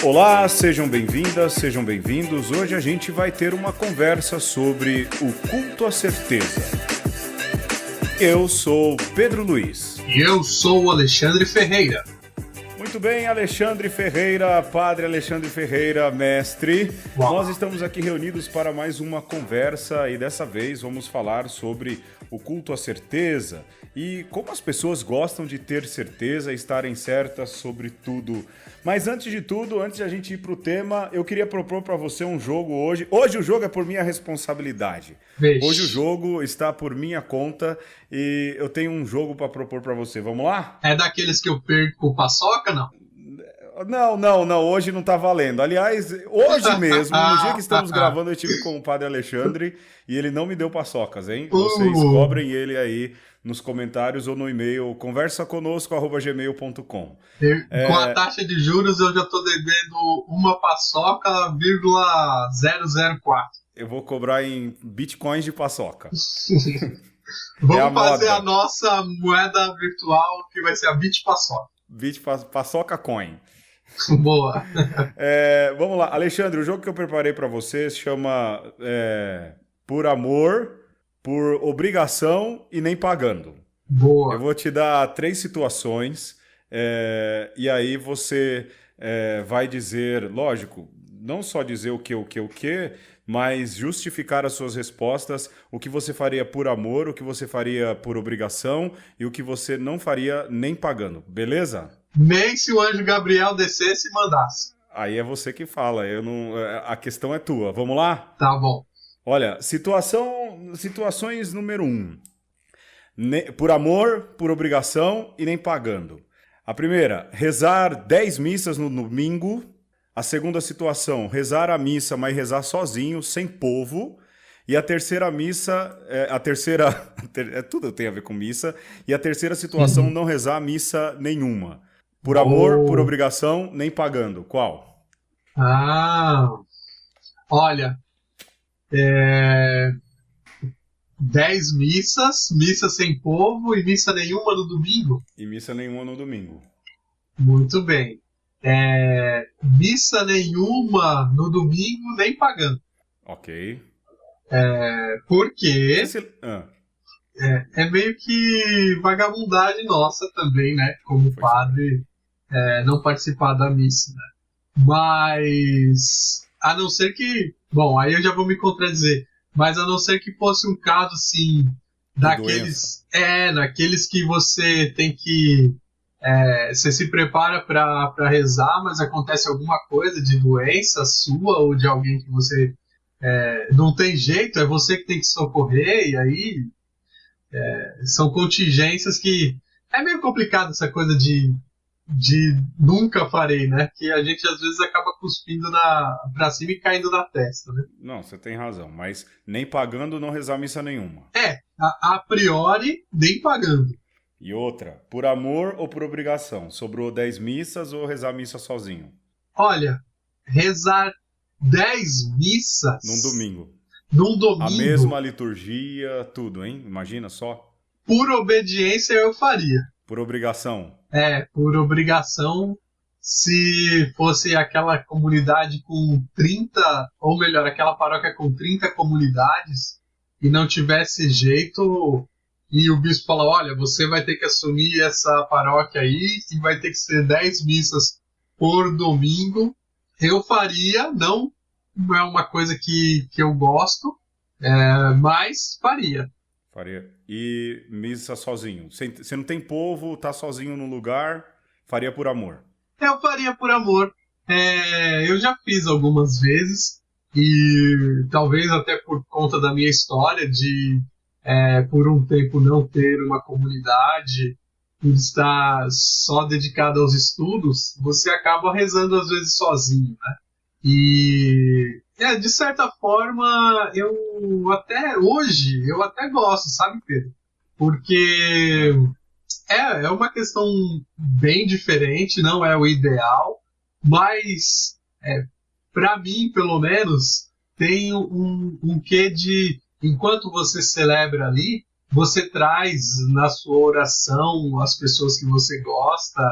Olá, sejam bem-vindas, sejam bem-vindos. Hoje a gente vai ter uma conversa sobre o culto à certeza. Eu sou Pedro Luiz. E eu sou o Alexandre Ferreira. Muito bem, Alexandre Ferreira, Padre Alexandre Ferreira, mestre. Uau. Nós estamos aqui reunidos para mais uma conversa e dessa vez vamos falar sobre o culto à certeza e como as pessoas gostam de ter certeza e estarem certas sobre tudo. Mas antes de tudo, antes de a gente ir para o tema, eu queria propor para você um jogo hoje. Hoje o jogo é por minha responsabilidade. Vixe. Hoje o jogo está por minha conta e eu tenho um jogo para propor para você. Vamos lá? É daqueles que eu perco paçoca, não? Não, hoje não tá valendo. Aliás, hoje mesmo, no dia que estamos gravando, eu estive com o Padre Alexandre e ele não me deu paçocas, hein? Vocês cobrem ele aí nos comentários ou no e-mail conversaconosco@gmail.com. Com a taxa de juros eu já tô devendo uma paçoca, 004. Eu vou cobrar em bitcoins de paçoca. Vamos fazer a nossa moeda virtual, que vai ser a Bitpaçoca. Paçoca Coin. Boa. Vamos lá, Alexandre, o jogo que eu preparei para você se chama Por Amor, Por Obrigação e Nem Pagando. Boa. Eu vou te dar 3 situações e aí você vai dizer, lógico, não só dizer o que, mas justificar as suas respostas, o que você faria por amor, o que você faria por obrigação e o que você não faria nem pagando, beleza? Nem se o anjo Gabriel descesse e mandasse. Aí é você que fala, a questão é tua. Vamos lá? Tá bom. Olha, situações número 1. Por amor, por obrigação e nem pagando. A primeira, rezar 10 missas no domingo. A segunda situação, rezar a missa, mas rezar sozinho, sem povo. E a terceira missa, tudo tem a ver com missa. E a terceira situação, não rezar missa nenhuma. Por amor, por obrigação, nem pagando. Qual? Olha, 10 missas, missa sem povo e missa nenhuma no domingo. E missa nenhuma no domingo. Muito bem. Missa nenhuma no domingo, nem pagando. Ok. Porque é meio que vagabundagem nossa também, né? Como padre, não participar da missa, né? Mas, a não ser que... Bom, aí eu já vou me contradizer. Mas a não ser que fosse um caso, assim, daqueles que você tem que... você se prepara para rezar, mas acontece alguma coisa de doença sua ou de alguém que você não tem jeito, é você que tem que socorrer, e aí são contingências que é meio complicado essa coisa de nunca farei, né? Que a gente às vezes acaba cuspindo pra cima e caindo na testa, né? Não, você tem razão, mas nem pagando não rezar missa nenhuma. A priori, nem pagando. E outra, por amor ou por obrigação? Sobrou 10 missas ou rezar missa sozinho? Olha, rezar 10 missas... Num domingo. A mesma liturgia, tudo, hein? Imagina só. Por obediência eu faria. Por obrigação? Por obrigação, se fosse aquela comunidade com 30, ou melhor, aquela paróquia com 30 comunidades e não tivesse jeito... E o bispo fala, olha, você vai ter que assumir essa paróquia aí e vai ter que ser 10 missas por domingo. Eu faria, não é uma coisa que eu gosto, mas faria. Faria. E missa sozinho? Você não tem povo, tá sozinho no lugar, faria por amor? Eu faria por amor. Eu já fiz algumas vezes e talvez até por conta da minha história de... por um tempo não ter uma comunidade, por estar só dedicado aos estudos, você acaba rezando às vezes sozinho, né? E de certa forma eu até gosto, sabe, Pedro? Porque é uma questão bem diferente, não é o ideal, mas para mim, pelo menos, tem um quê de... Enquanto você celebra ali, você traz na sua oração as pessoas que você gosta,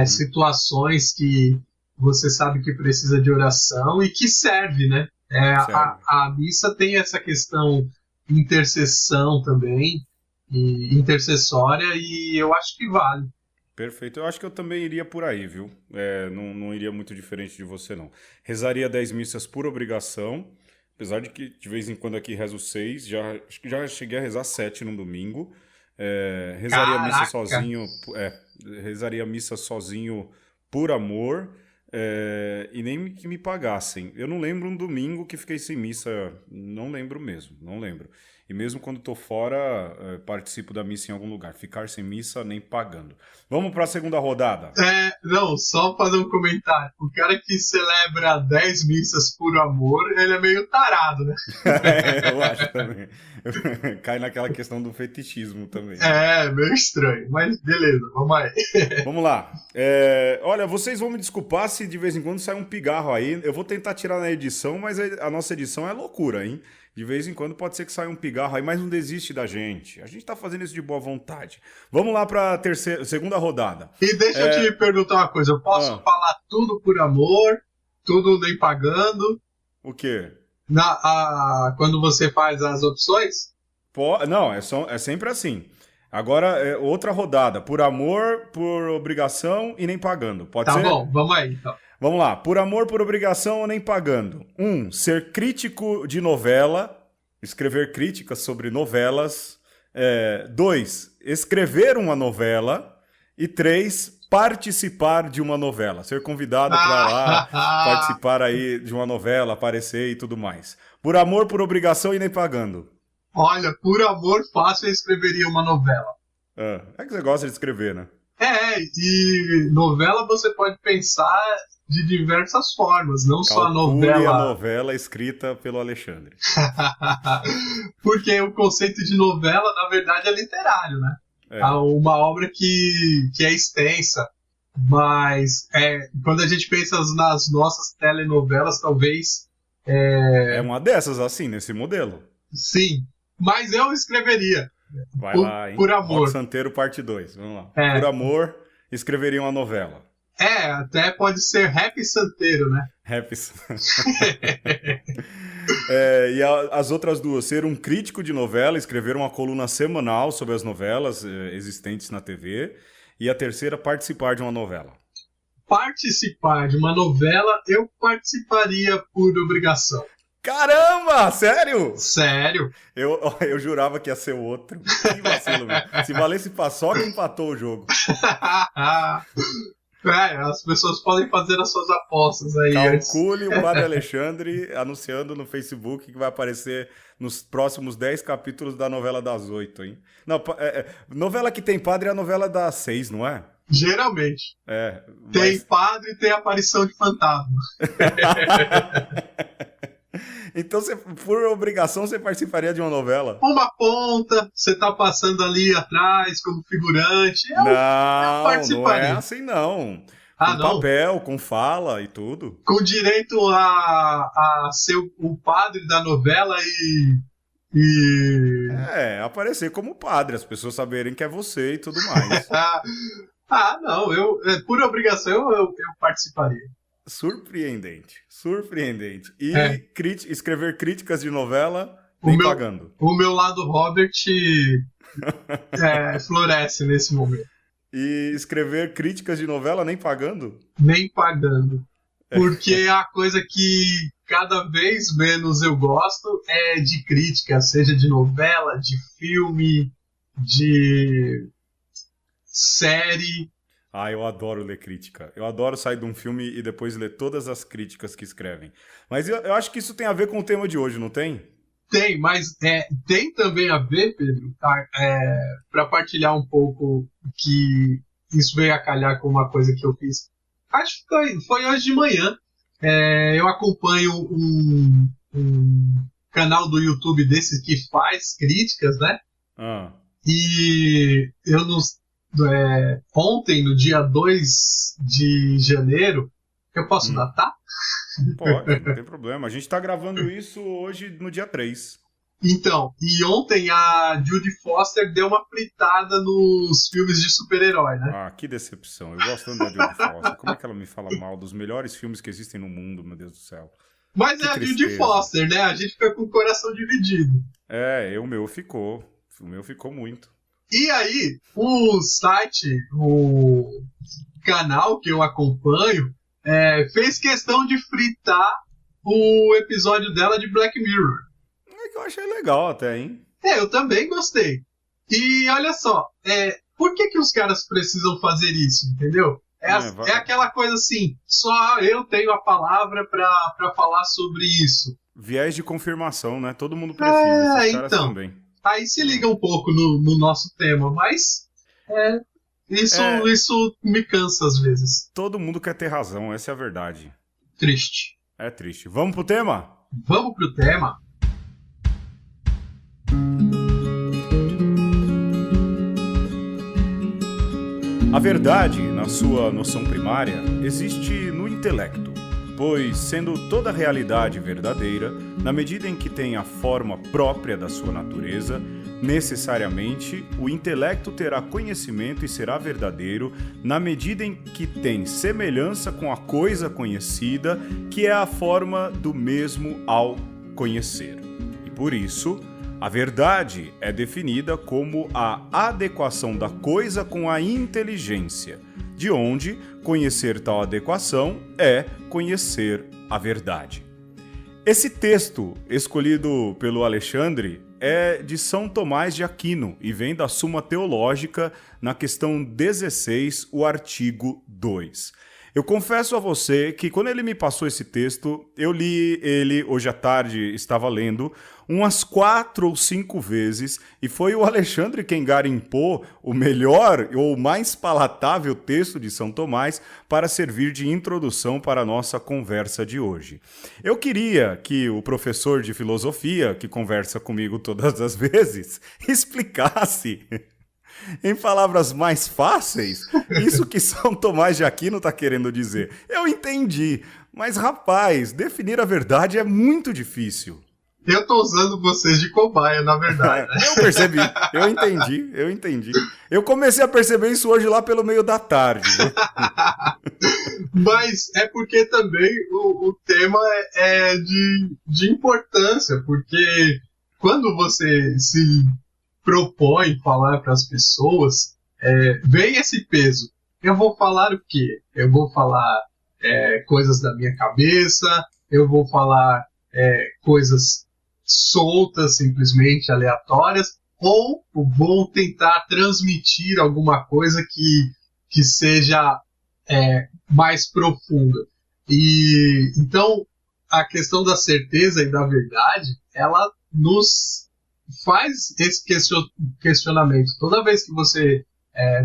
situações que você sabe que precisa de oração e que serve, né? A missa tem essa questão intercessão também, e intercessória, e eu acho que vale. Perfeito. Eu acho que eu também iria por aí, viu? Não iria muito diferente de você, não. Rezaria 10 missas por obrigação, apesar de que de vez em quando aqui rezo 6, acho que já cheguei a rezar 7 no domingo. Rezaria a missa sozinho, rezaria a missa sozinho por amor, e nem que me pagassem. Eu não lembro um domingo que fiquei sem missa, não lembro mesmo, não lembro. E mesmo quando estou fora, participo da missa em algum lugar. Ficar sem missa, nem pagando. Vamos para a segunda rodada. Não, só fazer um comentário. O cara que celebra 10 missas por amor, ele é meio tarado, né? Eu acho também. Cai naquela questão do fetichismo também. Meio estranho, mas beleza, vamos aí. Vamos lá. Olha, vocês vão me desculpar se de vez em quando sai um pigarro aí. Eu vou tentar tirar na edição, mas a nossa edição é loucura, hein? De vez em quando pode ser que saia um pigarro aí, mas não desiste da gente. A gente tá fazendo isso de boa vontade. Vamos lá pra segunda rodada. E deixa eu te perguntar uma coisa. Eu posso falar tudo por amor, tudo nem pagando? O quê? Quando você faz as opções? Não, é sempre assim. Agora, outra rodada. Por amor, por obrigação e nem pagando. Pode ser? Tá bom, vamos aí então. Vamos lá. Por amor, por obrigação ou nem pagando. 1. Ser crítico de novela. Escrever críticas sobre novelas. 2. Escrever uma novela. E 3. Participar de uma novela. Ser convidado para lá participar aí de uma novela, aparecer e tudo mais. Por amor, por obrigação e nem pagando. Olha, por amor fácil eu escreveria uma novela. É que você gosta de escrever, né? E novela você pode pensar de diversas formas, não só a novela. A novela escrita pelo Alexandre. Porque o conceito de novela, na verdade, é literário, né? Uma obra que é extensa, mas quando a gente pensa nas nossas telenovelas, talvez... É uma dessas, assim, nesse modelo. Sim, mas eu escreveria. Vai lá, hein? Por amor. Rock Santeiro, parte 2. Vamos lá. Por amor, escreveria uma novela. Até pode ser Rap Santeiro, né? Rap E as outras duas, ser um crítico de novela, escrever uma coluna semanal sobre as novelas existentes na TV. E a terceira, participar de uma novela. Participar de uma novela, eu participaria por obrigação. Caramba, sério? Sério? Eu jurava que ia ser o outro. Que vacilo, mesmo. Se valesse Paçoca, empatou o jogo. As pessoas podem fazer as suas apostas aí. Calcule o Padre Alexandre anunciando no Facebook que vai aparecer nos próximos 10 capítulos da novela das 8, hein? Não, novela que tem padre é a novela das 6, não é? Geralmente. Tem padre e tem aparição de fantasma. Então, por obrigação, você participaria de uma novela? Uma ponta, você tá passando ali atrás como figurante. Eu participaria. Não é assim, não. Com papel, com fala e tudo. Com direito a ser o padre da novela e... aparecer como padre, as pessoas saberem que é você e tudo mais. Não, por obrigação eu participaria. Surpreendente. E escrever críticas de novela, nem pagando. O meu lado Robert floresce nesse momento. E escrever críticas de novela, nem pagando? Nem pagando. Porque a coisa que cada vez menos eu gosto é de crítica, seja de novela, de filme, de série. Eu adoro ler crítica. Eu adoro sair de um filme e depois ler todas as críticas que escrevem. Mas eu acho que isso tem a ver com o tema de hoje, não tem? Tem, mas tem também a ver, Pedro, para partilhar um pouco que isso veio a calhar com uma coisa que eu fiz. Acho que foi hoje de manhã. Eu acompanho um canal do YouTube desses que faz críticas, né? E eu não... ontem, no dia 2 de janeiro, eu posso datar? Pode, não tem problema. A gente tá gravando isso hoje no dia 3. Então, e ontem a Judy Foster deu uma fritada nos filmes de super-herói, né? Ah, que decepção. Eu gosto tanto da Jodie Foster. Como é que ela me fala mal dos melhores filmes que existem no mundo, meu Deus do céu? Mas Que é a Judy tristeza. Foster, né? A gente fica com o coração dividido. O meu ficou. O meu ficou muito. E aí, o site, o canal que eu acompanho, fez questão de fritar o episódio dela de Black Mirror. É que eu achei legal até, hein? Eu também gostei. E olha só, por que os caras precisam fazer isso, entendeu? É aquela coisa assim, só eu tenho a palavra pra falar sobre isso. Viés de confirmação, né? Todo mundo precisa, esses caras então, também. Aí se liga um pouco no nosso tema, mas isso me cansa às vezes. Todo mundo quer ter razão, essa é a verdade. Triste. É triste. Vamos pro tema? Vamos pro tema. A verdade, na sua noção primária, existe no intelecto, pois, sendo toda realidade verdadeira, na medida em que tem a forma própria da sua natureza, necessariamente o intelecto terá conhecimento e será verdadeiro na medida em que tem semelhança com a coisa conhecida, que é a forma do mesmo ao conhecer. E por isso, a verdade é definida como a adequação da coisa com a inteligência, de onde conhecer tal adequação é conhecer a verdade. Esse texto, escolhido pelo Alexandre, é de São Tomás de Aquino e vem da Suma Teológica, na questão 16, o artigo 2. Eu confesso a você que quando ele me passou esse texto, eu li ele hoje à tarde, estava lendo, umas 4 ou 5 vezes, e foi o Alexandre quem garimpou o melhor ou mais palatável texto de São Tomás para servir de introdução para a nossa conversa de hoje. Eu queria que o professor de filosofia, que conversa comigo todas as vezes, explicasse em palavras mais fáceis, isso que São Tomás de Aquino está querendo dizer. Eu entendi, mas rapaz, definir a verdade é muito difícil. Eu tô usando vocês de cobaia, na verdade. Eu percebi, eu entendi. Eu comecei a perceber isso hoje lá pelo meio da tarde. Mas é porque também o tema é de importância, porque quando você se propõe falar para as pessoas, vem esse peso. Eu vou falar o quê? Eu vou falar coisas da minha cabeça, eu vou falar coisas soltas, simplesmente aleatórias, ou vou tentar transmitir alguma coisa que seja mais profunda. E então a questão da certeza e da verdade, ela nos faz esse questionamento. Toda vez que você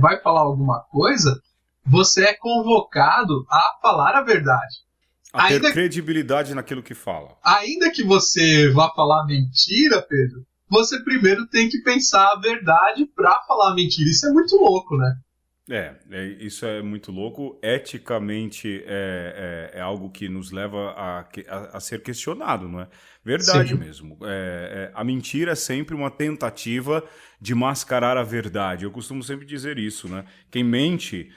vai falar alguma coisa, você é convocado a falar a verdade. A ter credibilidade naquilo que fala. Ainda que você vá falar mentira, Pedro, você primeiro tem que pensar a verdade para falar mentira. Isso é muito louco, né? Isso é muito louco. Eticamente é algo que nos leva a ser questionado, não é? Verdade. Sim. Mesmo. A mentira é sempre uma tentativa de mascarar a verdade. Eu costumo sempre dizer isso, né? Quem mente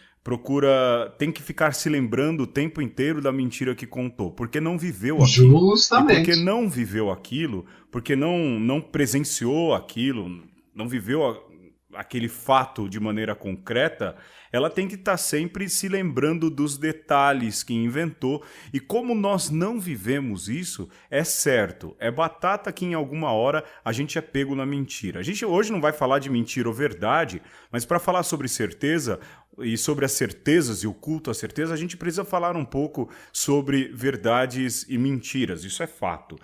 tem que ficar se lembrando o tempo inteiro da mentira que contou, porque não viveu aquilo. Justamente. E porque não viveu aquilo, porque não presenciou aquilo, não viveu aquele fato de maneira concreta, ela tem que estar sempre se lembrando dos detalhes que inventou. E como nós não vivemos isso, é certo, é batata que em alguma hora a gente é pego na mentira. A gente hoje não vai falar de mentira ou verdade, mas para falar sobre certeza e sobre as certezas e o culto à certeza, a gente precisa falar um pouco sobre verdades e mentiras, isso é fato.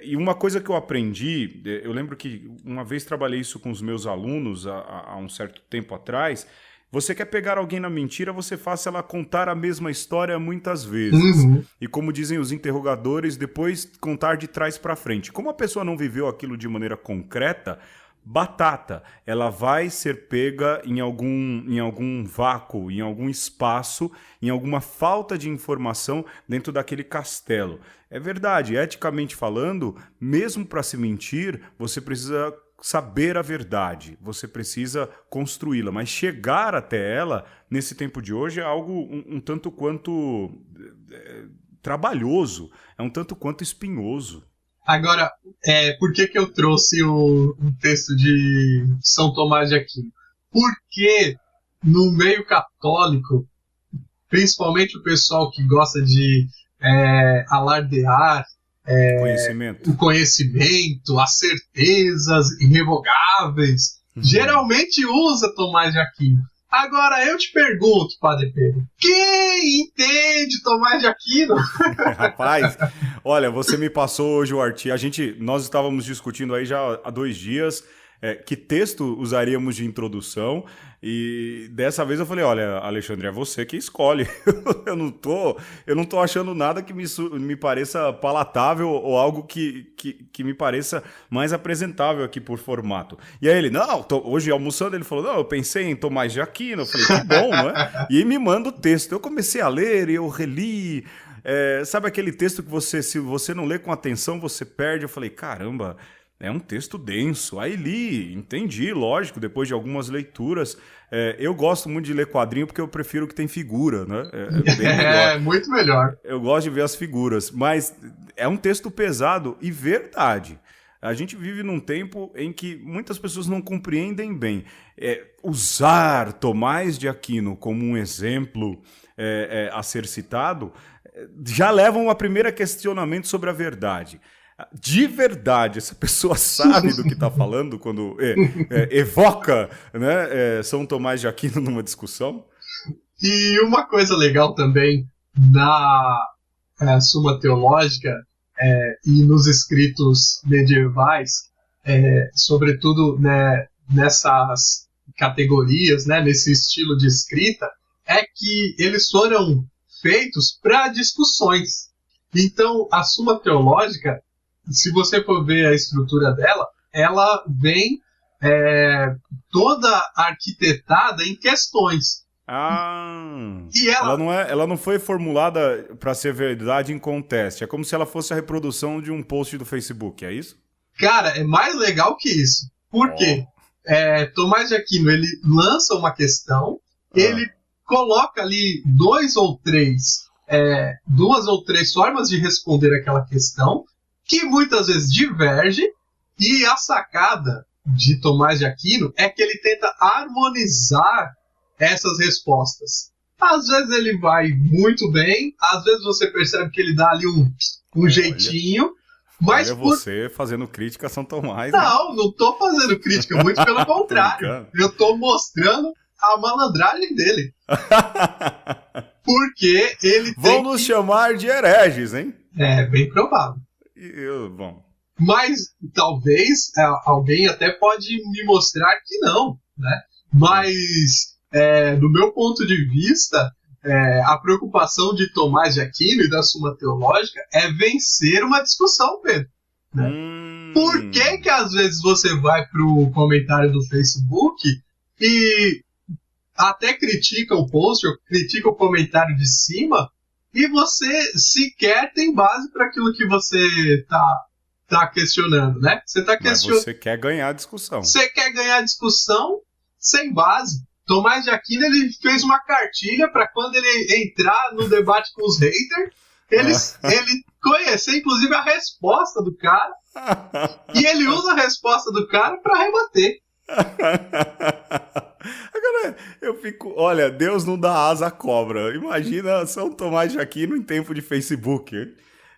E uma coisa que eu aprendi, eu lembro que uma vez trabalhei isso com os meus alunos há um certo tempo atrás. Você quer pegar alguém na mentira, você faça ela contar a mesma história muitas vezes. Uhum. E como dizem os interrogadores, depois contar de trás para frente. Como a pessoa não viveu aquilo de maneira concreta, Batata, ela vai ser pega em algum vácuo, em algum espaço, em alguma falta de informação dentro daquele castelo. É verdade, eticamente falando, mesmo para se mentir, você precisa saber a verdade, você precisa construí-la, mas chegar até ela, nesse tempo de hoje, é algo um tanto quanto trabalhoso, é um tanto quanto espinhoso. Agora, por que eu trouxe o texto de São Tomás de Aquino? Porque no meio católico, principalmente o pessoal que gosta de alardear o conhecimento, as certezas irrevogáveis, geralmente usa Tomás de Aquino. Agora eu te pergunto, Padre Pedro, quem entende Tomás de Aquino? Rapaz, olha, você me passou hoje o artigo. Nós estávamos discutindo aí já há 2 dias que texto usaríamos de introdução, e dessa vez eu falei, olha, Alexandre, é você que escolhe. eu não tô achando nada que me pareça palatável ou algo que me pareça mais apresentável aqui por formato. E aí ele, hoje almoçando, ele falou, eu pensei em Tomás de Aquino. Eu falei, que bom, não é? E me manda o texto. Eu comecei a ler e eu reli. Sabe aquele texto que se você não lê com atenção, você perde? Eu falei, caramba, é um texto denso. Aí li, entendi, lógico, depois de algumas leituras. Eu gosto muito de ler quadrinho porque eu prefiro que tem figura, né? Bem melhor. Muito melhor. Eu gosto de ver as figuras, mas é um texto pesado e verdade. A gente vive num tempo em que muitas pessoas não compreendem bem. Usar Tomás de Aquino como um exemplo a ser citado já leva a primeiro questionamento sobre a verdade. De verdade, essa pessoa sabe do que está falando quando evoca, né, São Tomás de Aquino numa discussão? E uma coisa legal também na Suma Teológica e nos escritos medievais, sobretudo, né, nessas categorias, né, nesse estilo de escrita, é que eles foram feitos para discussões. Então, a Suma Teológica, se você for ver a estrutura dela, ela vem toda arquitetada em questões. E ela não foi formulada para ser verdade em conteste. É como se ela fosse a reprodução de um post do Facebook, é isso? Cara, é mais legal que isso. Por quê? Tomás de Aquino, ele lança uma questão, ele coloca ali 2 ou 3 formas de responder aquela questão, que muitas vezes diverge, e a sacada de Tomás de Aquino é que ele tenta harmonizar essas respostas. Às vezes ele vai muito bem, às vezes você percebe que ele dá ali um jeitinho, mas... Olha você fazendo crítica a São Tomás. Não tô fazendo crítica, muito pelo contrário. Eu tô mostrando a malandragem dele. Porque ele Vão nos chamar de hereges, hein? É, bem provável. Bom. Mas talvez alguém até pode me mostrar que não, né? Mas do meu ponto de vista, a preocupação de Tomás de Aquino e da Suma Teológica é vencer uma discussão, Pedro. Né? Por que às vezes você vai pro comentário do Facebook e até critica o post ou critica o comentário de cima, e você sequer tem base para aquilo que você tá questionando, né? Você tá questionando. Você quer ganhar a discussão. Você quer ganhar a discussão sem base. Tomás de Aquino, ele fez uma cartilha para quando ele entrar no debate com os haters, ele conhecer inclusive a resposta do cara, e ele usa a resposta do cara para rebater. Agora, eu fico... Olha, Deus não dá asa à cobra. Imagina São Tomás de Aquino em tempo de Facebook.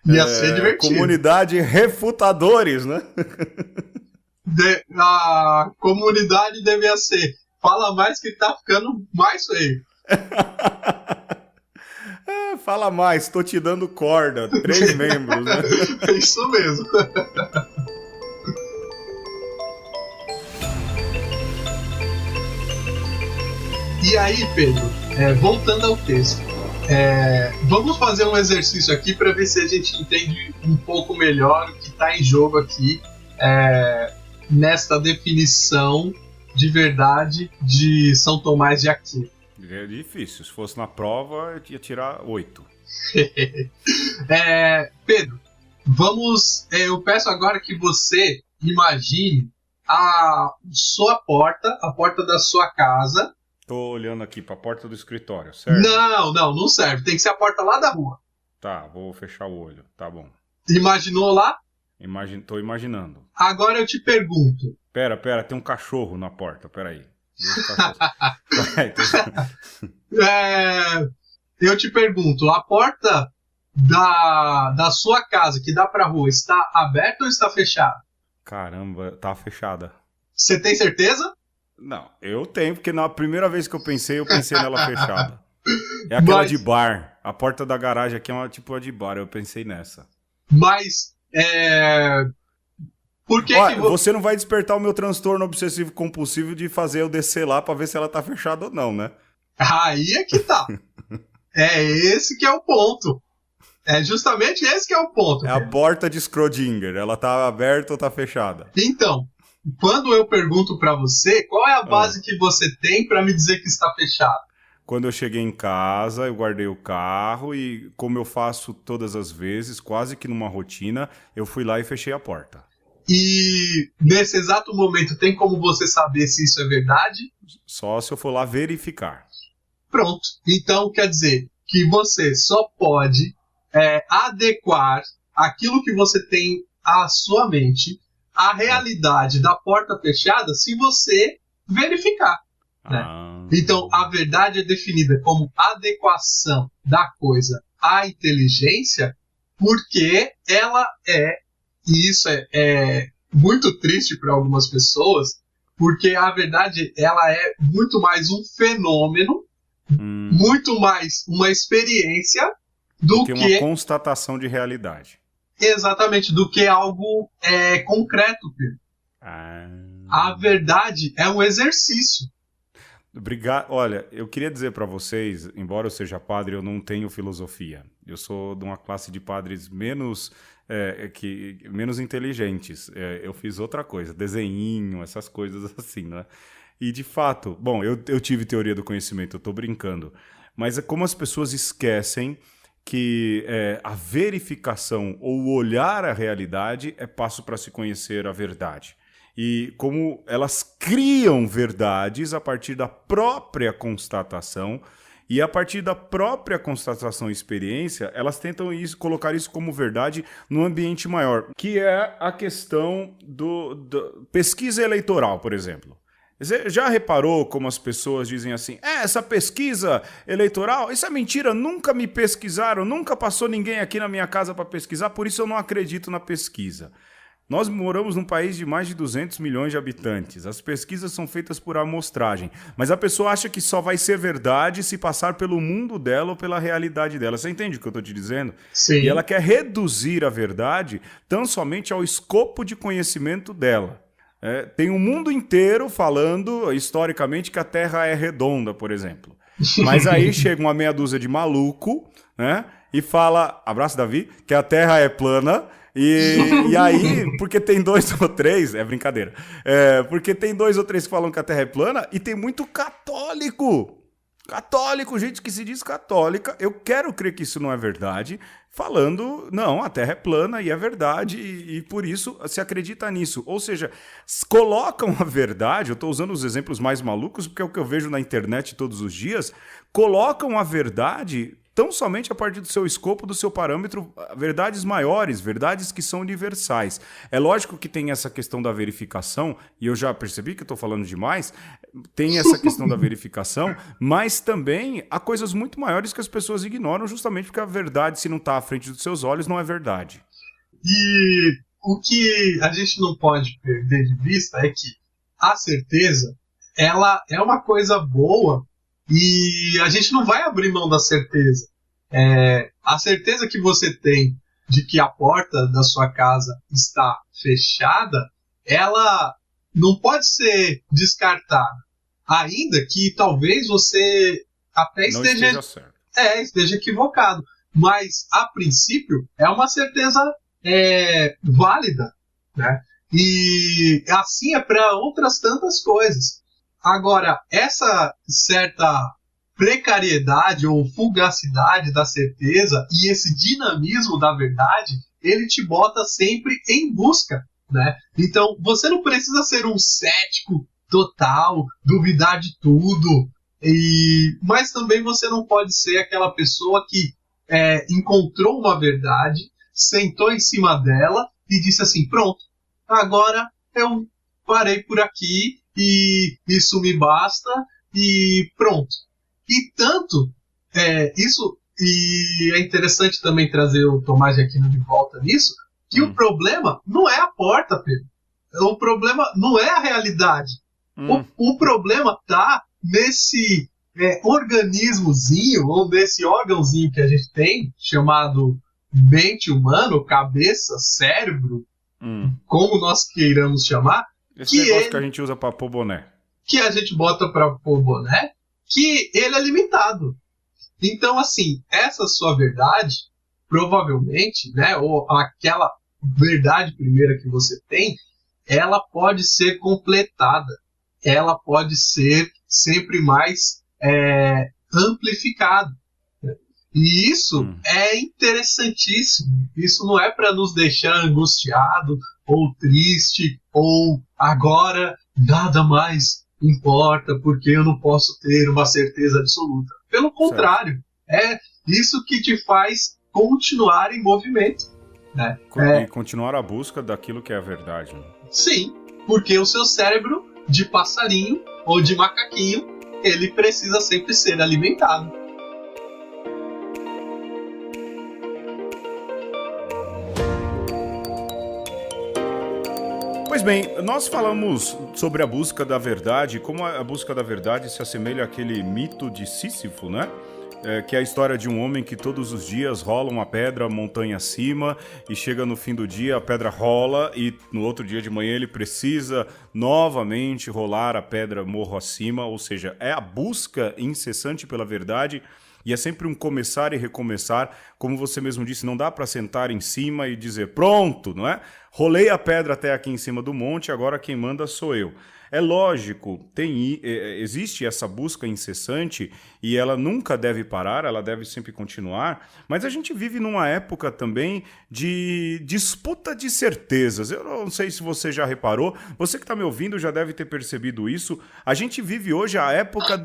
Ia ser divertido. Comunidade refutadores, né? A comunidade devia ser: fala mais que tá ficando mais feio. Fala mais, tô te dando corda. 3 membros, né? É isso mesmo. E aí, Pedro, voltando ao texto, vamos fazer um exercício aqui para ver se a gente entende um pouco melhor o que está em jogo aqui nesta definição de verdade de São Tomás de Aquino? É difícil. Se fosse na prova, eu ia tirar 8. Pedro, eu peço agora que você imagine a sua porta, a porta da sua casa. Tô olhando aqui pra porta do escritório, certo? Não serve. Tem que ser a porta lá da rua. Tá, vou fechar o olho. Tá bom. Imaginou lá? Tô imaginando. Agora eu te pergunto. Pera, tem um cachorro na porta, peraí. Eu te pergunto, a porta da sua casa que dá pra rua está aberta ou está fechada? Caramba, tá fechada. Você tem certeza? Não, eu tenho, porque na primeira vez que eu pensei nela fechada. É aquela de bar. A porta da garagem aqui é uma tipo de bar, eu pensei nessa. Mas, por que Olha, que você não vai despertar o meu transtorno obsessivo compulsivo de fazer eu descer lá pra ver se ela tá fechada ou não, né? Aí é que tá. É esse que é o ponto. É justamente esse que é o ponto. É a porta de Schrödinger. Ela tá aberta ou tá fechada? Então, quando eu pergunto pra você, qual é a base que você tem pra me dizer que está fechado? Quando eu cheguei em casa, eu guardei o carro e, como eu faço todas as vezes, quase que numa rotina, eu fui lá e fechei a porta. E nesse exato momento, tem como você saber se isso é verdade? Só se eu for lá verificar. Pronto. Então, quer dizer que você só pode adequar aquilo que você tem à sua mente à realidade da porta fechada se você verificar. Né? Então, a verdade é definida como adequação da coisa à inteligência porque ela e isso é muito triste para algumas pessoas, porque a verdade ela é muito mais um fenômeno, muito mais uma experiência do que uma constatação de realidade. Exatamente, do que algo concreto, Pedro. A verdade é um exercício. Obrigado. Olha, eu queria dizer para vocês, embora eu seja padre, eu não tenho filosofia. Eu sou de uma classe de padres menos inteligentes. Eu fiz outra coisa, desenhinho, essas coisas assim, né? E de fato, bom, eu tive teoria do conhecimento, eu tô brincando. Mas é como as pessoas esquecem que a verificação ou o olhar à realidade é passo para se conhecer a verdade. E como elas criam verdades a partir da própria constatação, e a partir da própria constatação e experiência, elas tentam colocar isso como verdade num ambiente maior, que é a questão da pesquisa eleitoral, por exemplo. Você já reparou como as pessoas dizem assim, essa pesquisa eleitoral, isso é mentira, nunca me pesquisaram, nunca passou ninguém aqui na minha casa para pesquisar, por isso eu não acredito na pesquisa. Nós moramos num país de mais de 200 milhões de habitantes. As pesquisas são feitas por amostragem. Mas a pessoa acha que só vai ser verdade se passar pelo mundo dela ou pela realidade dela. Você entende o que eu estou te dizendo? Sim. E ela quer reduzir a verdade tão somente ao escopo de conhecimento dela. Tem um mundo inteiro falando, historicamente, que a Terra é redonda, por exemplo. Mas aí chega uma meia dúzia de maluco, né, e fala, abraço Davi, que a Terra é plana. E aí, porque tem 2 ou 3, é brincadeira, porque tem 2 ou 3 que falam que a Terra é plana e tem muito católico, gente que se diz católica, eu quero crer que isso não é verdade, falando, não, a Terra é plana e é verdade e por isso se acredita nisso, ou seja, colocam a verdade, eu estou usando os exemplos mais malucos porque é o que eu vejo na internet todos os dias, colocam a verdade tão somente a partir do seu escopo, do seu parâmetro, verdades maiores, verdades que são universais. É lógico que tem essa questão da verificação, e eu já percebi que estou falando demais, tem essa questão da verificação, mas também há coisas muito maiores que as pessoas ignoram justamente porque a verdade, se não está à frente dos seus olhos, não é verdade. E o que a gente não pode perder de vista é que a certeza, ela é uma coisa boa, e a gente não vai abrir mão da certeza. A certeza que você tem de que a porta da sua casa está fechada, ela não pode ser descartada. Ainda que talvez você até esteja equivocado. Mas, a princípio, é uma certeza válida. Né? E assim é para outras tantas coisas. Agora, essa certa precariedade ou fugacidade da certeza e esse dinamismo da verdade, ele te bota sempre em busca, né? Então, você não precisa ser um cético total, duvidar de tudo, mas também você não pode ser aquela pessoa que encontrou uma verdade, sentou em cima dela e disse assim, pronto, agora eu parei por aqui e isso me basta e pronto. E tanto, isso, e é interessante também trazer o Tomás de Aquino de volta nisso, que o problema não é a porta, Pedro. O problema não é a realidade. O problema está nesse organismozinho, ou nesse órgãozinho que a gente tem, chamado mente humana, cabeça, cérebro, como nós queiramos chamar. Esse negócio que a gente usa para pôr boné. Que a gente bota para pôr boné, que ele é limitado. Então, assim, essa sua verdade, provavelmente, né, ou aquela verdade primeira que você tem, ela pode ser completada. Ela pode ser sempre mais amplificada. E isso é interessantíssimo. Isso não é para nos deixar angustiado ou triste ou agora nada mais importa porque eu não posso ter uma certeza absoluta. Pelo contrário, é isso que te faz continuar em movimento. Né? E continuar a busca daquilo que é a verdade. Né? Sim, porque o seu cérebro de passarinho ou de macaquinho, ele precisa sempre ser alimentado. Pois bem, nós falamos sobre a busca da verdade, como a busca da verdade se assemelha àquele mito de Sísifo, né? Que é a história de um homem que todos os dias rola uma pedra montanha acima e chega no fim do dia, a pedra rola e no outro dia de manhã ele precisa novamente rolar a pedra morro acima, ou seja, é a busca incessante pela verdade. E é sempre um começar e recomeçar, como você mesmo disse, não dá para sentar em cima e dizer, pronto, não é? Rolei a pedra até aqui em cima do monte, agora quem manda sou eu. É lógico, existe essa busca incessante e ela nunca deve parar, ela deve sempre continuar, mas a gente vive numa época também de disputa de certezas. Eu não sei se você já reparou, você que está me ouvindo já deve ter percebido isso. A gente vive hoje a época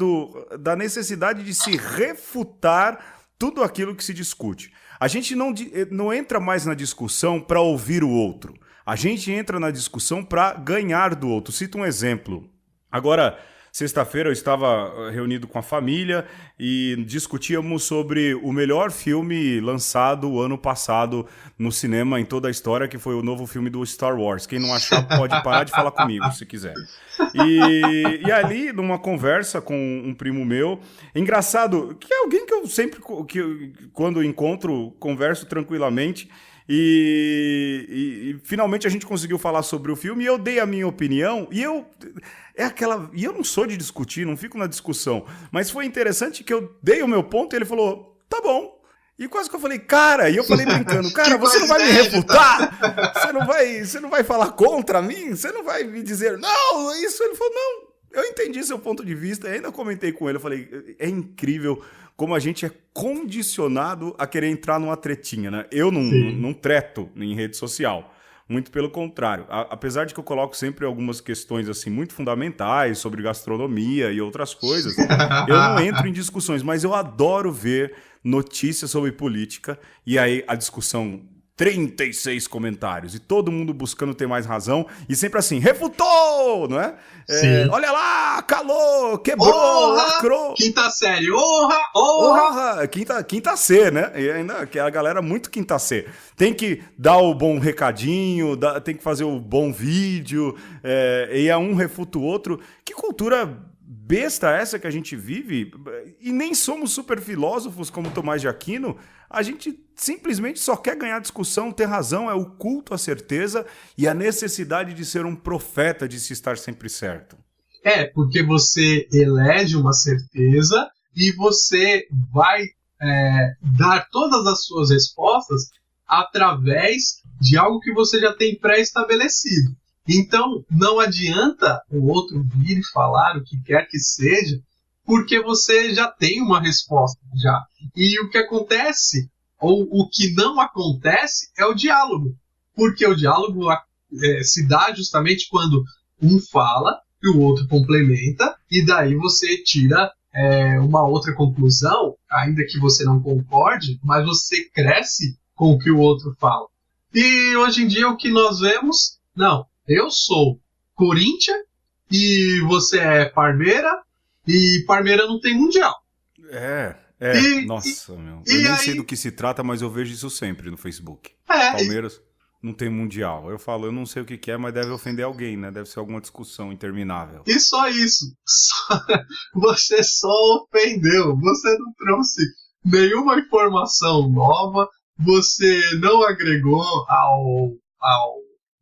da necessidade de se refutar tudo aquilo que se discute. A gente não entra mais na discussão para ouvir o outro. A gente entra na discussão para ganhar do outro. Cito um exemplo. Agora, sexta-feira eu estava reunido com a família e discutíamos sobre o melhor filme lançado o ano passado no cinema em toda a história, que foi o novo filme do Star Wars. Quem não achar pode parar de falar comigo, se quiser. E ali, numa conversa com um primo meu, engraçado, que é alguém que eu sempre, quando encontro, converso tranquilamente, e finalmente a gente conseguiu falar sobre o filme e eu dei a minha opinião e eu não sou de discutir, não fico na discussão, mas foi interessante que eu dei o meu ponto e ele falou, tá bom. E quase que eu falei, cara, e eu falei brincando, cara, você não vai me refutar? Você não vai falar contra mim? Você não vai me dizer, não, isso? Ele falou, não, eu entendi seu ponto de vista, e ainda comentei com ele, eu falei, é incrível como a gente é condicionado a querer entrar numa tretinha, né? Eu não treto em rede social, muito pelo contrário. Apesar de que eu coloco sempre algumas questões assim muito fundamentais sobre gastronomia e outras coisas, eu não entro em discussões, mas eu adoro ver notícias sobre política e aí a discussão... 36 comentários e todo mundo buscando ter mais razão e sempre assim, refutou, não é? Olha lá, calou, quebrou, lacrou. Quinta série, honra. Quinta C, né? E ainda que a galera muito quinta C. Tem que dar o bom recadinho, tem que fazer o bom vídeo, e um refuta o outro. Que cultura besta essa que a gente vive? E nem somos super filósofos como Tomás de Aquino. A gente simplesmente só quer ganhar discussão, ter razão, é o culto à certeza e a necessidade de ser um profeta, de se estar sempre certo. Porque você elege uma certeza e você vai dar todas as suas respostas através de algo que você já tem pré-estabelecido. Então, não adianta o outro vir e falar o que quer que seja, porque você já tem uma resposta já. E o que acontece, ou o que não acontece, é o diálogo. Porque o diálogo se dá justamente quando um fala e o outro complementa, e daí você tira uma outra conclusão, ainda que você não concorde, mas você cresce com o que o outro fala. E hoje em dia o que nós vemos, não, eu sou Corinthians e você é Parmeira, e Parmeira não tem mundial. Nossa, meu. Eu nem sei do que se trata, mas eu vejo isso sempre no Facebook. Palmeiras não tem mundial. Eu falo, eu não sei o que é, mas deve ofender alguém, né? Deve ser alguma discussão interminável. E só isso. Você só ofendeu. Você não trouxe nenhuma informação nova. Você não agregou ao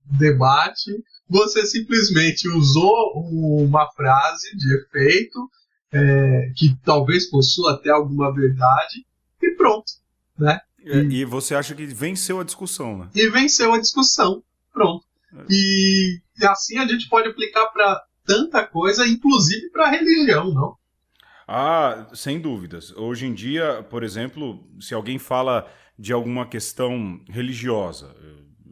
debate. Você simplesmente usou uma frase de efeito que talvez possua até alguma verdade e pronto, né? E você acha que venceu a discussão, né? E venceu a discussão, pronto. E assim a gente pode aplicar para tanta coisa, inclusive para religião, não? Ah, sem dúvidas. Hoje em dia, por exemplo, se alguém fala de alguma questão religiosa,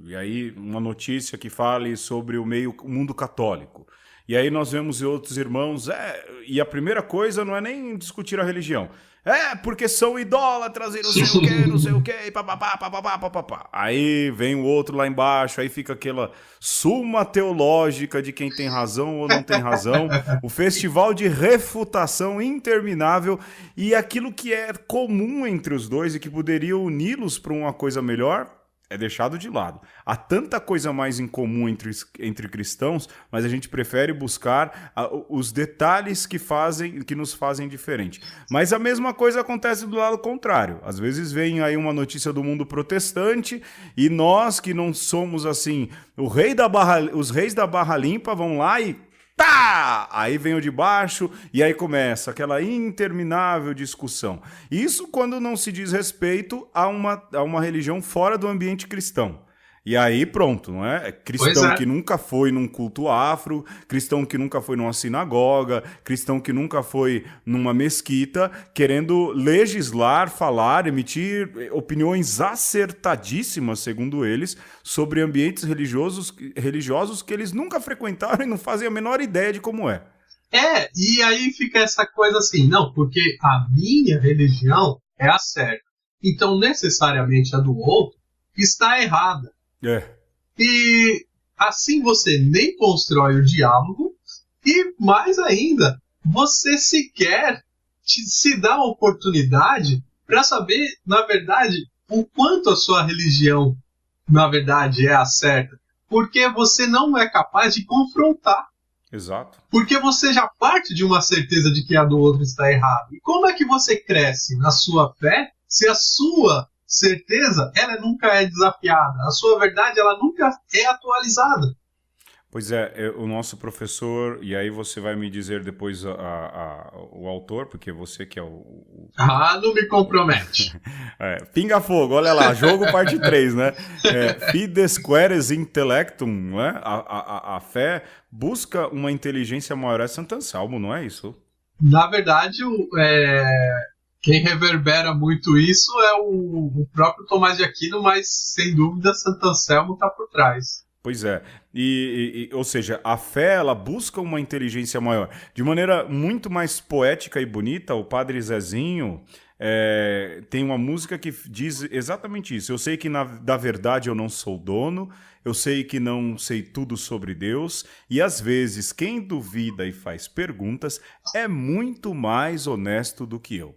e aí uma notícia que fale sobre o mundo católico, e aí nós vemos outros irmãos, e a primeira coisa não é nem discutir a religião. Porque são idólatras e não sei o que, papapá. Aí vem o outro lá embaixo, aí fica aquela suma teológica de quem tem razão ou não tem razão, o festival de refutação interminável, e aquilo que é comum entre os dois e que poderia uni-los para uma coisa melhor é deixado de lado. Há tanta coisa mais em comum entre cristãos, mas a gente prefere buscar os detalhes que nos fazem diferente. Mas a mesma coisa acontece do lado contrário. Às vezes vem aí uma notícia do mundo protestante e nós que não somos assim, os reis da barra limpa vão lá e tá! Aí vem o de baixo e aí começa aquela interminável discussão. Isso quando não se diz respeito a uma religião fora do ambiente cristão. E aí pronto, não é? Cristão que nunca foi num culto afro, cristão que nunca foi numa sinagoga, cristão que nunca foi numa mesquita, querendo legislar, falar, emitir opiniões acertadíssimas, segundo eles, sobre ambientes religiosos que eles nunca frequentaram e não fazem a menor ideia de como é. E aí fica essa coisa assim, não, porque a minha religião é a certa, então necessariamente a do outro está errada. E assim você nem constrói o diálogo e, mais ainda, você sequer se dá a oportunidade para saber, na verdade, o quanto a sua religião, na verdade, é a certa. Porque você não é capaz de confrontar. Exato. Porque você já parte de uma certeza de que a do outro está errada. E como é que você cresce na sua fé se a sua certeza, ela nunca é desafiada. A sua verdade, ela nunca é atualizada. Pois o nosso professor, e aí você vai me dizer depois o autor, porque você que é o... não me compromete. Pinga Fogo, olha lá, jogo parte 3, né? Fides queres intellectum, né? A fé busca uma inteligência maior. É Santo Anselmo, não é isso? Na verdade, quem reverbera muito isso é o próprio Tomás de Aquino, mas sem dúvida Santo Anselmo está por trás. Pois é, ou seja, a fé ela busca uma inteligência maior. De maneira muito mais poética e bonita, o Padre Zezinho tem uma música que diz exatamente isso. Eu sei que da verdade eu não sou dono, eu sei que não sei tudo sobre Deus, e às vezes quem duvida e faz perguntas é muito mais honesto do que eu.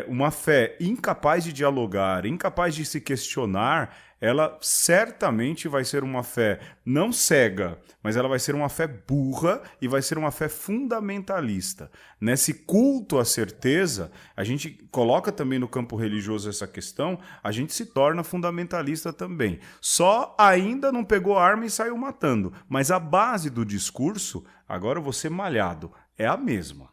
Uma fé incapaz de dialogar, incapaz de se questionar, ela certamente vai ser uma fé não cega, mas ela vai ser uma fé burra e vai ser uma fé fundamentalista. Nesse culto à certeza, a gente coloca também no campo religioso essa questão, a gente se torna fundamentalista também. Só ainda não pegou a arma e saiu matando, mas a base do discurso, agora eu vou ser malhado, é a mesma.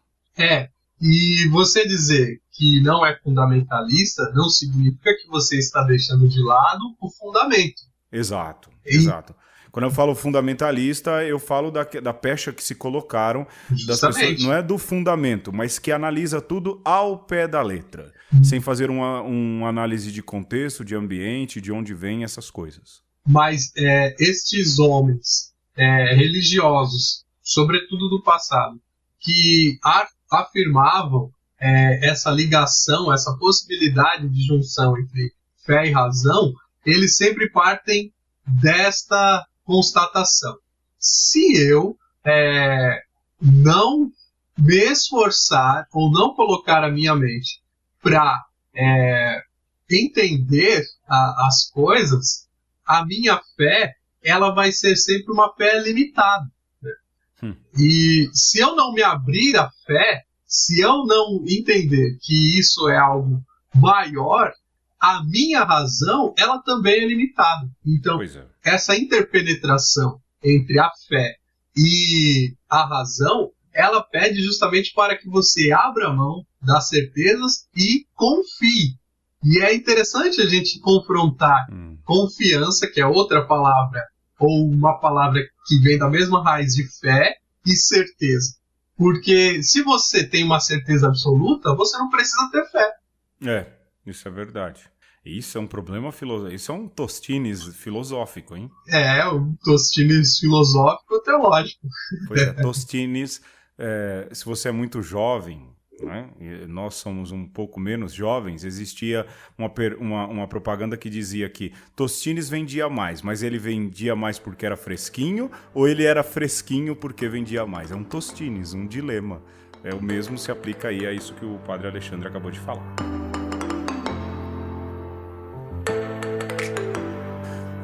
E você dizer que não é fundamentalista não significa que você está deixando de lado o fundamento. Exato. Quando eu falo fundamentalista, eu falo da pecha que se colocaram das pessoas, não é do fundamento, mas que analisa tudo ao pé da letra, sem fazer uma análise de contexto, de ambiente, de onde vêm essas coisas. Mas estes homens religiosos, sobretudo do passado, que afirmavam essa ligação, essa possibilidade de junção entre fé e razão, eles sempre partem desta constatação. Se eu não me esforçar ou não colocar a minha mente para entender as coisas, a minha fé ela vai ser sempre uma fé limitada. Né? E se eu não me abrir à fé, se eu não entender que isso é algo maior, a minha razão ela também é limitada. Então, essa interpenetração entre a fé e a razão, ela pede justamente para que você abra mão das certezas e confie. E é interessante a gente confrontar confiança, que é outra palavra, ou uma palavra que vem da mesma raiz de fé, e certeza. Porque se você tem uma certeza absoluta, você não precisa ter fé. Isso é verdade. Isso é um problema filosófico. Isso é um Tostines filosófico, hein? Um Tostines filosófico teológico. Pois é, Tostines, se você é muito jovem, né? Nós somos um pouco menos jovens, existia uma propaganda que dizia que Tostines vendia mais, mas ele vendia mais porque era fresquinho ou ele era fresquinho porque vendia mais? É um Tostines, um dilema. O mesmo se aplica aí a isso que o padre Alexandre acabou de falar.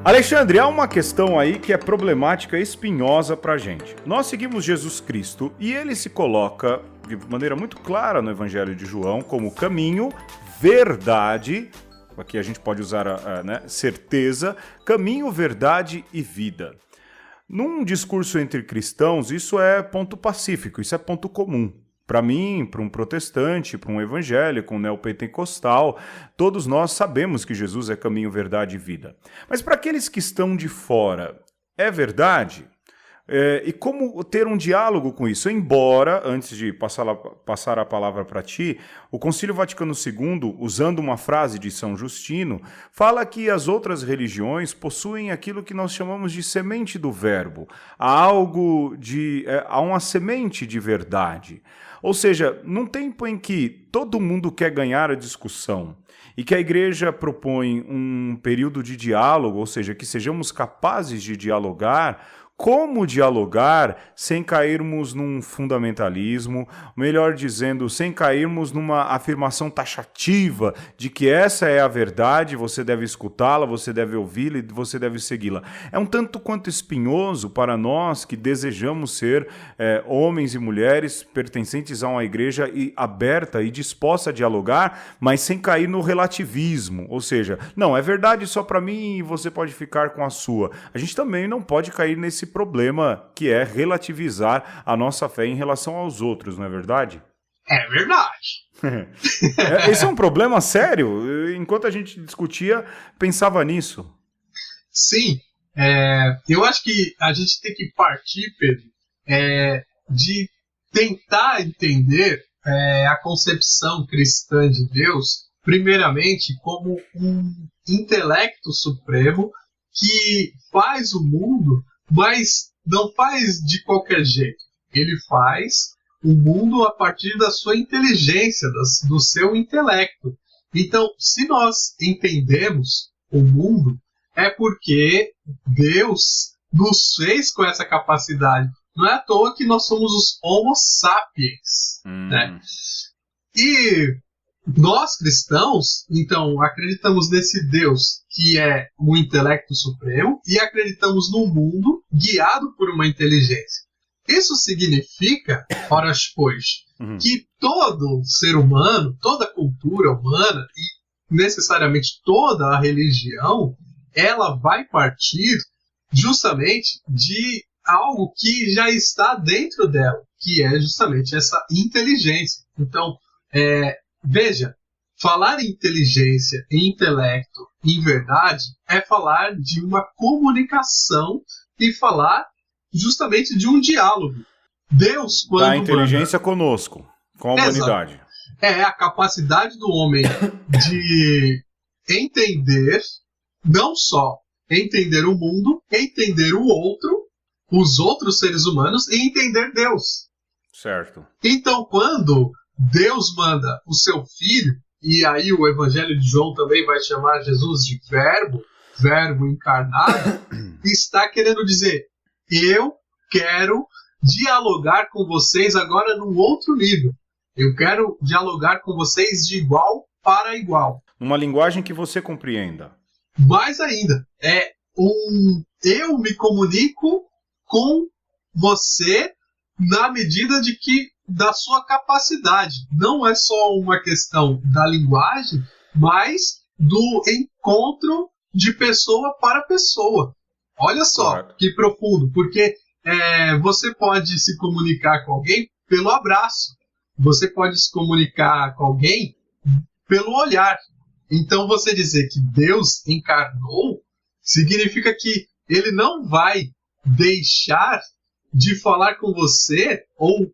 Alexandre, há uma questão aí que é problemática e espinhosa pra gente. Nós seguimos Jesus Cristo e ele se coloca de maneira muito clara no Evangelho de João como caminho, verdade, aqui a gente pode usar certeza, caminho, verdade e vida. Num discurso entre cristãos, isso é ponto pacífico, isso é ponto comum. Para mim, para um protestante, para um evangélico, um neopentecostal, todos nós sabemos que Jesus é caminho, verdade e vida. Mas para aqueles que estão de fora, é verdade? E como ter um diálogo com isso? Embora, antes de passar a palavra para ti, o Concílio Vaticano II, usando uma frase de São Justino, fala que as outras religiões possuem aquilo que nós chamamos de semente do verbo. Há uma semente de verdade. Ou seja, num tempo em que todo mundo quer ganhar a discussão e que a Igreja propõe um período de diálogo, ou seja, que sejamos capazes de dialogar, como dialogar sem cairmos num fundamentalismo, melhor dizendo, sem cairmos numa afirmação taxativa de que essa é a verdade, você deve escutá-la, você deve ouvi-la e você deve segui-la. É um tanto quanto espinhoso para nós que desejamos ser homens e mulheres pertencentes a uma igreja aberta e disposta a dialogar, mas sem cair no relativismo, ou seja, não, é verdade só para mim e você pode ficar com a sua. A gente também não pode cair nesse problema que é relativizar a nossa fé em relação aos outros, não é verdade? É verdade. Esse é um problema sério. Enquanto a gente discutia, pensava nisso. Sim. Eu acho que a gente tem que partir, Pedro, de tentar entender a concepção cristã de Deus, primeiramente, como um intelecto supremo que faz o mundo, mas não faz de qualquer jeito. Ele faz o mundo a partir da sua inteligência, do seu intelecto. Então, se nós entendemos o mundo, é porque Deus nos fez com essa capacidade. Não é à toa que nós somos os Homo sapiens. Né? E nós, cristãos, então, acreditamos nesse Deus que é o intelecto supremo e acreditamos num mundo guiado por uma inteligência. Isso significa, ora pois, que todo ser humano, toda cultura humana e necessariamente toda a religião, ela vai partir justamente de algo que já está dentro dela, que é justamente essa inteligência. Então, veja, falar em inteligência, em intelecto, em verdade, é falar de uma comunicação e falar justamente de um diálogo. Deus, quando da inteligência conosco, com a humanidade. É a capacidade do homem de entender, não só entender o mundo, entender o outro, os outros seres humanos e entender Deus. Certo. Então, quando Deus manda o seu filho, e aí o Evangelho de João também vai chamar Jesus de verbo encarnado, está querendo dizer, eu quero dialogar com vocês agora num outro nível. Eu quero dialogar com vocês de igual para igual. Uma linguagem que você compreenda. Mais ainda, eu me comunico com você na medida da sua capacidade. Não é só uma questão da linguagem, mas do encontro de pessoa para pessoa. Olha só, correto. Que profundo, porque você pode se comunicar com alguém pelo abraço, você pode se comunicar com alguém pelo olhar. Então você dizer que Deus encarnou significa que ele não vai deixar de falar com você ou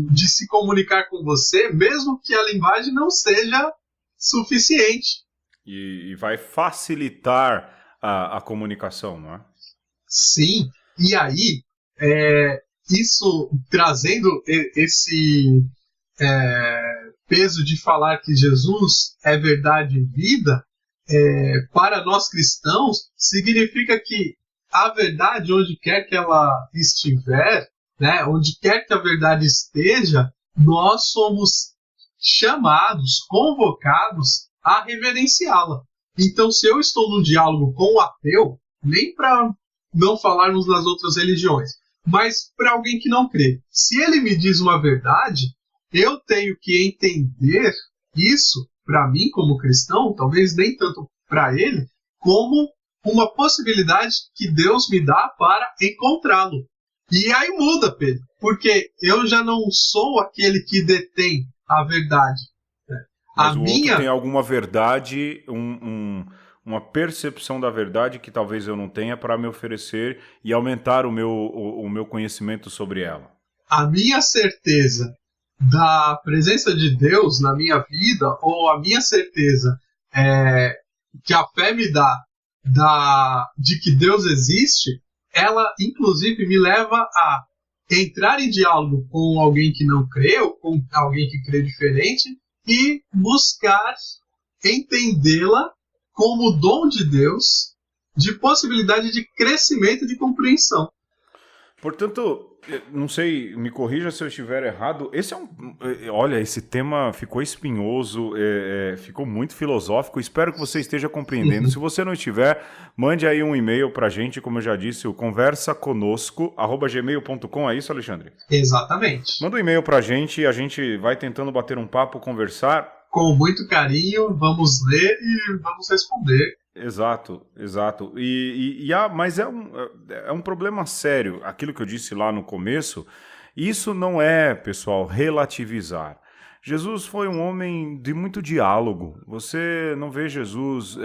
de se comunicar com você, mesmo que a linguagem não seja suficiente. E vai facilitar a comunicação, não é? Sim, e aí isso trazendo esse peso de falar que Jesus é verdade e vida, para nós cristãos, significa que a verdade, onde quer que ela estiver, né, onde quer que a verdade esteja, nós somos chamados, convocados a reverenciá-la. Então, se eu estou num diálogo com o ateu, nem para não falarmos das outras religiões, mas para alguém que não crê, se ele me diz uma verdade, eu tenho que entender isso, para mim como cristão, talvez nem tanto para ele, como uma possibilidade que Deus me dá para encontrá-lo. E aí muda, Pedro, porque eu já não sou aquele que detém a verdade. Mas o outro tem alguma verdade, uma percepção da verdade que talvez eu não tenha para me oferecer e aumentar o meu conhecimento sobre ela. A minha certeza da presença de Deus na minha vida, ou a minha certeza que a fé me dá de que Deus existe, ela inclusive me leva a entrar em diálogo com alguém que não crê, ou com alguém que crê diferente, e buscar entendê-la como dom de Deus, de possibilidade de crescimento e de compreensão. Portanto, não sei, me corrija se eu estiver errado, olha, esse tema ficou espinhoso, ficou muito filosófico, espero que você esteja compreendendo. Se você não estiver, mande aí um e-mail pra gente, como eu já disse, o conversaconosco@gmail.com, é isso, Alexandre? Exatamente. Manda um e-mail pra gente e a gente vai tentando bater um papo, conversar. Com muito carinho, vamos ler e vamos responder. Exato. Mas é um problema sério. Aquilo que eu disse lá no começo, isso não é, pessoal, relativizar. Jesus foi um homem de muito diálogo. Você não vê Jesus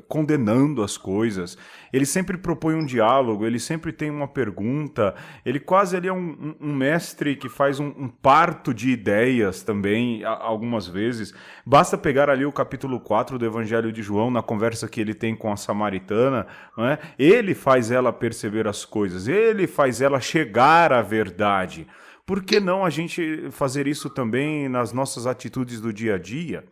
condenando as coisas. Ele sempre propõe um diálogo, ele sempre tem uma pergunta, ele é um mestre que faz um parto de ideias também, algumas vezes. Basta pegar ali o capítulo 4 do Evangelho de João, na conversa que ele tem com a samaritana, não é? Ele faz ela perceber as coisas, ele faz ela chegar à verdade. Por que não a gente fazer isso também nas nossas atitudes do dia a dia?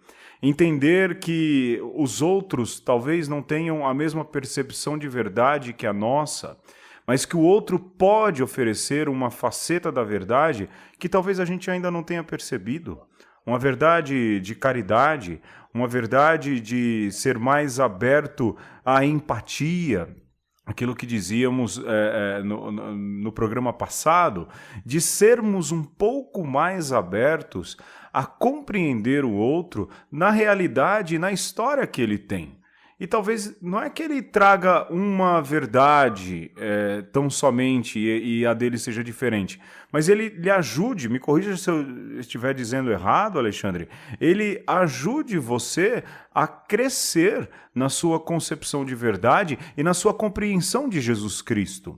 Entender que os outros talvez não tenham a mesma percepção de verdade que a nossa, mas que o outro pode oferecer uma faceta da verdade que talvez a gente ainda não tenha percebido. Uma verdade de caridade, uma verdade de ser mais aberto à empatia, aquilo que dizíamos no programa passado, de sermos um pouco mais abertos a compreender o outro na realidade e na história que ele tem. E talvez não é que ele traga uma verdade tão somente e a dele seja diferente, mas ele lhe ajude, me corrija se eu estiver dizendo errado, Alexandre, ele ajude você a crescer na sua concepção de verdade e na sua compreensão de Jesus Cristo,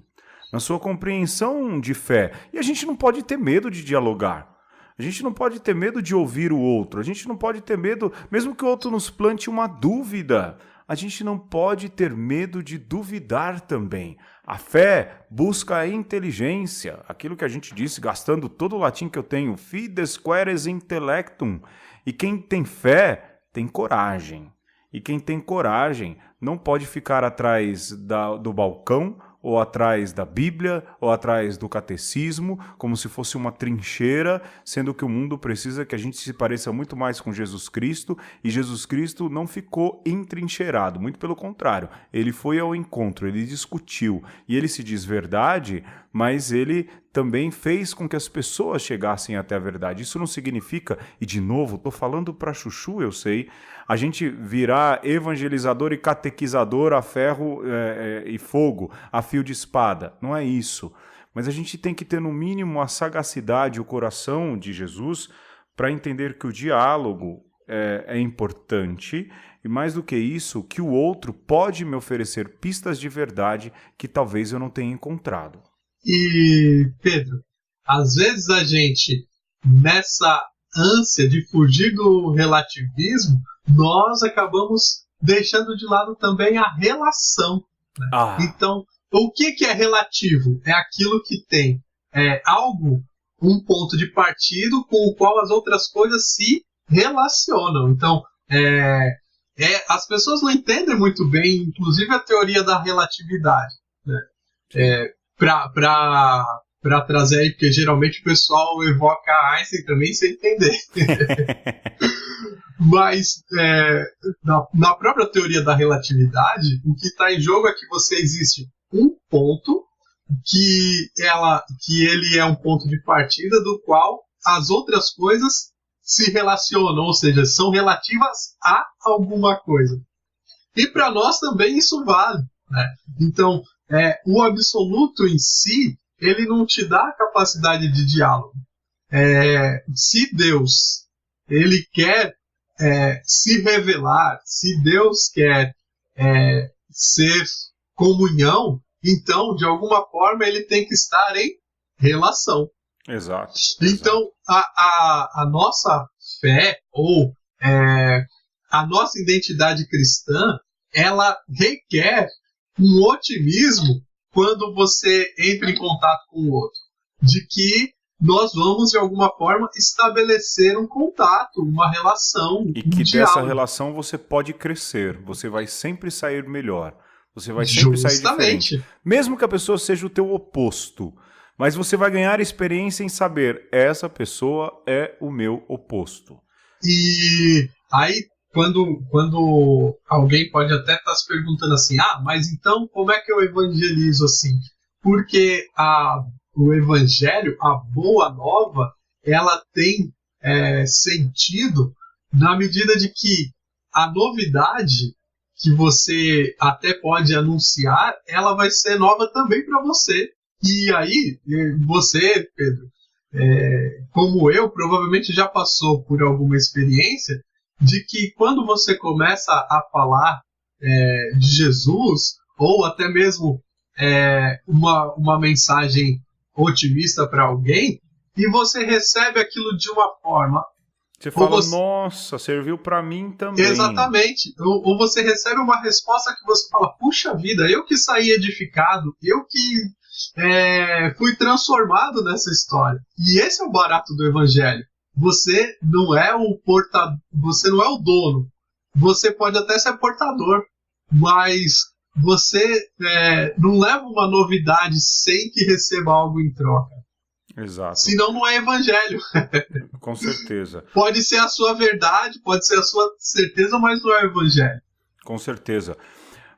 na sua compreensão de fé. E a gente não pode ter medo de dialogar. A gente não pode ter medo de ouvir o outro. A gente não pode ter medo, mesmo que o outro nos plante uma dúvida, a gente não pode ter medo de duvidar também. A fé busca a inteligência, aquilo que a gente disse, gastando todo o latim que eu tenho, fides queres intellectum. E quem tem fé tem coragem. E quem tem coragem não pode ficar atrás do balcão, ou atrás da Bíblia, ou atrás do catecismo, como se fosse uma trincheira, sendo que o mundo precisa que a gente se pareça muito mais com Jesus Cristo, e Jesus Cristo não ficou entrincheirado, muito pelo contrário, ele foi ao encontro, ele discutiu, e ele se diz verdade, mas ele também fez com que as pessoas chegassem até a verdade. Isso não significa, e de novo, estou falando para chuchu, eu sei, a gente virar evangelizador e catequizador a ferro e fogo, a fio de espada. Não é isso. Mas a gente tem que ter, no mínimo, a sagacidade, o coração de Jesus para entender que o diálogo é importante e, mais do que isso, que o outro pode me oferecer pistas de verdade que talvez eu não tenha encontrado. E, Pedro, às vezes a gente, nessa ânsia de fugir do relativismo, nós acabamos deixando de lado também a relação. Né? Então, o que é relativo? É aquilo que tem algo, um ponto de partida com o qual as outras coisas se relacionam. Então, as pessoas não entendem muito bem, inclusive, a teoria da relatividade. Né? Para trazer aí, porque geralmente o pessoal evoca Einstein também sem entender. Mas na própria teoria da relatividade, o que está em jogo é que existe um ponto que ele é um ponto de partida do qual as outras coisas se relacionam, ou seja, são relativas a alguma coisa. E para nós também isso vale. Né? Então, o absoluto em si, ele não te dá a capacidade de diálogo. Se Deus ele quer se revelar, se Deus quer ser comunhão, então, de alguma forma, ele tem que estar em relação. Exato. Então, a nossa fé, ou a nossa identidade cristã, ela requer um otimismo quando você entra em contato com o outro, de que nós vamos, de alguma forma, estabelecer um contato, uma relação, e que dessa relação você pode crescer, você vai sempre sair melhor, você vai sempre sair diferente. Mesmo que a pessoa seja o teu oposto, mas você vai ganhar experiência em saber, essa pessoa é o meu oposto. E aí, quando alguém pode até estar se perguntando assim, mas então como é que eu evangelizo assim? Porque o evangelho, a boa nova, ela tem sentido na medida de que a novidade que você até pode anunciar, ela vai ser nova também para você. E aí, você, Pedro, como eu, provavelmente já passou por alguma experiência de que quando você começa a falar de Jesus, ou até mesmo uma mensagem otimista para alguém, e você recebe aquilo de uma forma... Você fala, nossa, serviu para mim também. Exatamente. Ou você recebe uma resposta que você fala, puxa vida, eu que saí edificado, eu que fui transformado nessa história. E esse é o barato do evangelho. Você não é o portador, você não é o dono. Você pode até ser portador, mas você não leva uma novidade sem que receba algo em troca. Exato. Senão não é evangelho. Com certeza. Pode ser a sua verdade, pode ser a sua certeza, mas não é evangelho. Com certeza.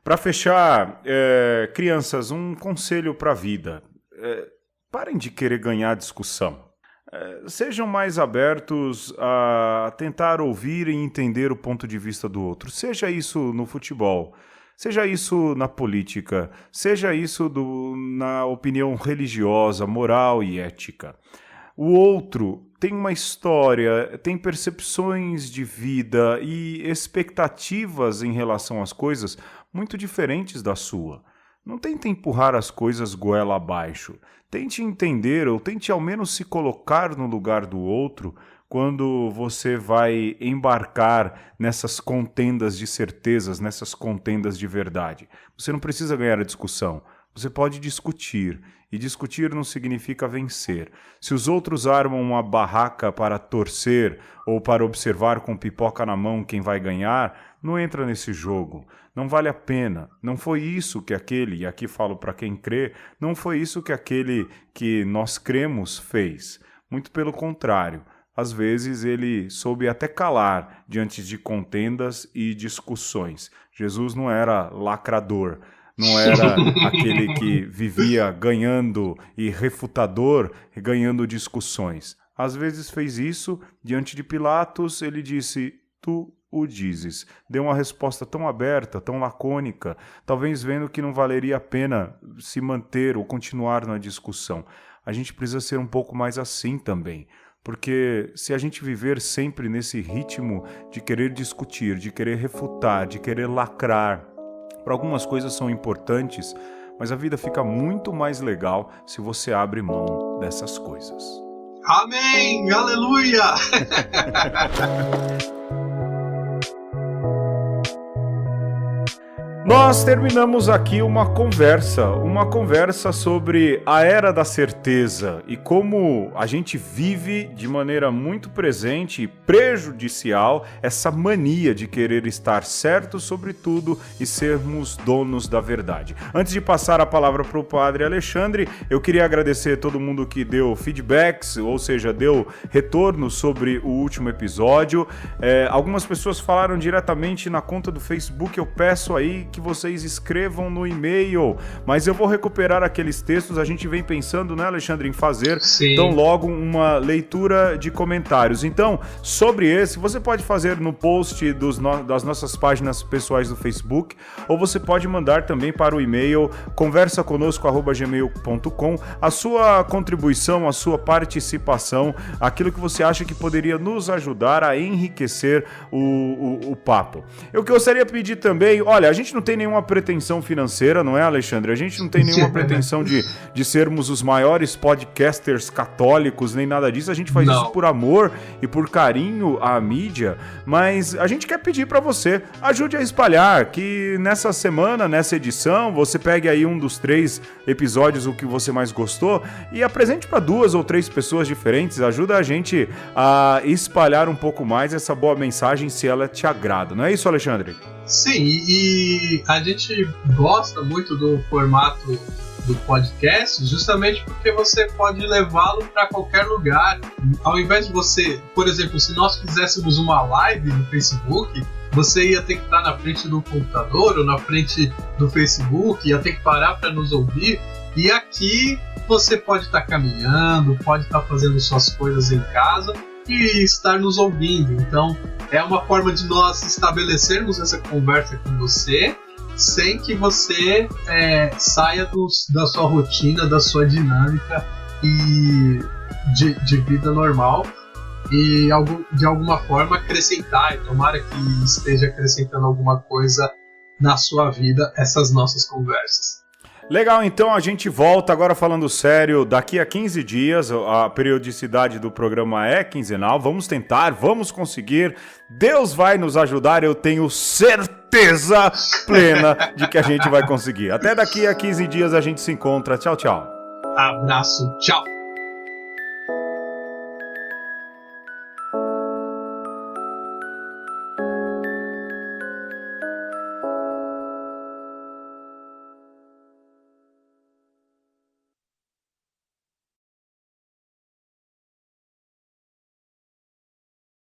Para fechar, crianças, um conselho para a vida. Parem de querer ganhar discussão. Sejam mais abertos a tentar ouvir e entender o ponto de vista do outro. Seja isso no futebol, seja isso na política, seja isso na opinião religiosa, moral e ética. O outro tem uma história, tem percepções de vida e expectativas em relação às coisas muito diferentes da sua. Não tente empurrar as coisas goela abaixo. Tente entender ou tente ao menos se colocar no lugar do outro quando você vai embarcar nessas contendas de certezas, nessas contendas de verdade. Você não precisa ganhar a discussão. Você pode discutir, e discutir não significa vencer. Se os outros armam uma barraca para torcer ou para observar com pipoca na mão quem vai ganhar, não entra nesse jogo. Não vale a pena. Não foi isso que aquele, e aqui falo para quem crê, não foi isso que aquele que nós cremos fez. Muito pelo contrário. Às vezes ele soube até calar diante de contendas e discussões. Jesus não era lacrador. Não era aquele que vivia ganhando e refutador, ganhando discussões. Às vezes fez isso, diante de Pilatos, ele disse, tu o dizes. Deu uma resposta tão aberta, tão lacônica, talvez vendo que não valeria a pena se manter ou continuar na discussão. A gente precisa ser um pouco mais assim também. Porque se a gente viver sempre nesse ritmo de querer discutir, de querer refutar, de querer lacrar, para algumas coisas são importantes, mas a vida fica muito mais legal se você abre mão dessas coisas. Amém! Aleluia! Nós terminamos aqui uma conversa sobre a era da certeza e como a gente vive de maneira muito presente e prejudicial essa mania de querer estar certo sobre tudo e sermos donos da verdade. Antes de passar a palavra para o Padre Alexandre, eu queria agradecer a todo mundo que deu feedbacks, ou seja, deu retorno sobre o último episódio. Algumas pessoas falaram diretamente na conta do Facebook, eu peço aí que vocês escrevam no e-mail, mas eu vou recuperar aqueles textos, a gente vem pensando, né, Alexandre, em fazer tão logo uma leitura de comentários. Então, sobre esse, você pode fazer no post das nossas páginas pessoais do Facebook, ou você pode mandar também para o e-mail conversaconosco@gmail.com a sua contribuição, a sua participação, aquilo que você acha que poderia nos ajudar a enriquecer o papo. Eu gostaria de pedir também, olha, a gente não tem nenhuma pretensão financeira, não é, Alexandre? A gente não tem nenhuma pretensão de sermos os maiores podcasters católicos, nem nada disso. A gente faz isso por amor e por carinho à mídia, mas a gente quer pedir para você, ajude a espalhar, que nessa semana, nessa edição, você pegue aí um dos 3 episódios, o que você mais gostou, e apresente para 2 ou 3 pessoas diferentes. Ajuda a gente a espalhar um pouco mais essa boa mensagem, se ela te agrada. Não é isso, Alexandre? Sim, e a gente gosta muito do formato do podcast justamente porque você pode levá-lo para qualquer lugar. Ao invés de você, por exemplo, se nós fizéssemos uma live no Facebook, você ia ter que estar na frente do computador ou na frente do Facebook, ia ter que parar para nos ouvir. E aqui você pode estar caminhando, pode estar fazendo suas coisas em casa e estar nos ouvindo. Então é uma forma de nós estabelecermos essa conversa com você sem que você saia da sua rotina, da sua dinâmica e de vida normal, e de alguma forma acrescentar, e tomara que esteja acrescentando alguma coisa na sua vida essas nossas conversas. Legal, então a gente volta agora falando sério, daqui a 15 dias, a periodicidade do programa é quinzenal, vamos tentar, vamos conseguir, Deus vai nos ajudar, eu tenho certeza plena de que a gente vai conseguir. Até daqui a 15 dias a gente se encontra, tchau, tchau. Abraço, tchau.